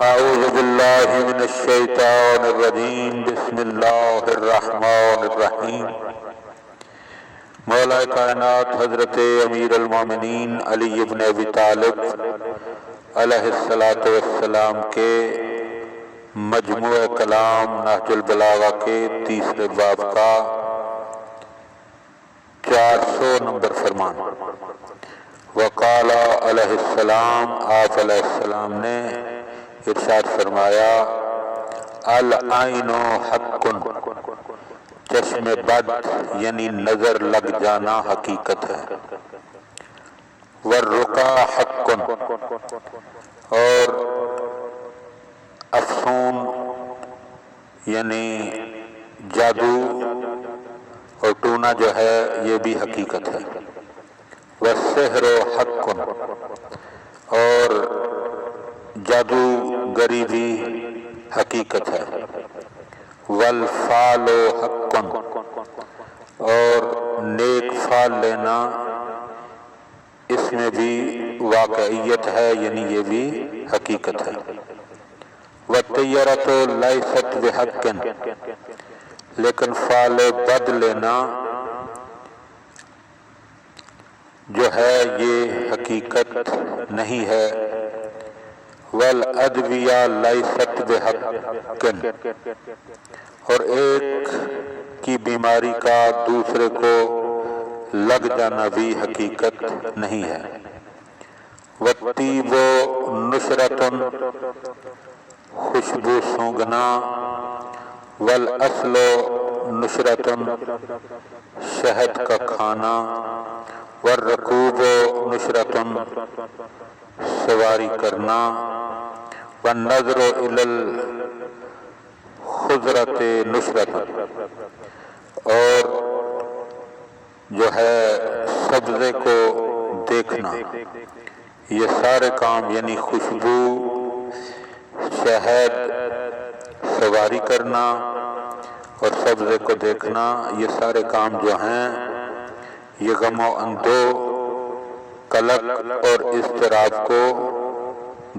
اعوذ باللہ من الشیطان الرجیم بسم اللہ الرحمن الرحیم۔ مولا کائنات حضرت امیر المومنین علی بن ابی طالب علیہ السلام کے مجموع کلام نہج البلاغہ کے تیسرے باب کا 400 نمبر فرمان۔ وقال علیہ السلام، آپ علیہ السلام نے ارشاد فرمایا، العین حق، چشم بد یعنی نظر لگ جانا حقیقت ہے، والرقا حق، اور افسون یعنی جادو اور ٹونا جو ہے یہ بھی حقیقت ہے، والسحر حق، اور جادو گری بھی حقیقت ہے، والفعل حق، اور نیک فعل لینا اس میں بھی واقعیت ہے یعنی یہ بھی حقیقت ہے، والطیرۃ لیست بحق، لیکن فعل بد لینا جو ہے یہ حقیقت نہیں ہے، والادویہ لیست بحق، اور ایک کی بیماری کا دوسرے کو لگ جانا بھی حقیقت نہیں ہے، والطیب نشرۃ، خوشبو سونگھنا، والاصل نشرۃ، شہد کا کھانا، والرکوب نشرۃ، سواری کرنا، والنظر الی الخضرۃ نشرۃ، اور جو ہے سبزے کو دیکھنا، یہ سارے کام یعنی خوشبو، شہد، سواری کرنا اور سبزے کو دیکھنا، یہ سارے کام جو ہیں یہ غم و اندو، قلق اور اضطراب کو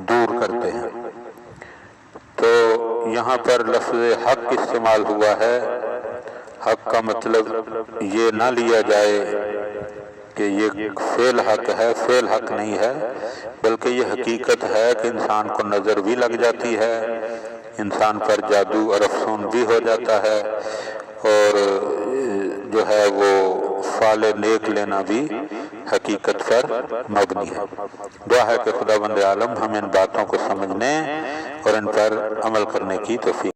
دور کرتے ہیں۔ تو یہاں پر لفظ حق استعمال ہوا ہے، حق کا مطلب یہ نہ لیا جائے کہ یہ فعل حق ہے، فعل حق نہیں ہے، بلکہ یہ حقیقت ہے کہ انسان کو نظر بھی لگ جاتی ہے، انسان پر جادو اور افسون بھی ہو جاتا ہے، اور جو ہے وہ فعل نیک لینا بھی حقیقت پر مبنی ہے۔ دعا ہے کہ خداوند عالم ہم ان باتوں کو سمجھنے اور ان پر عمل کرنے کی توفیق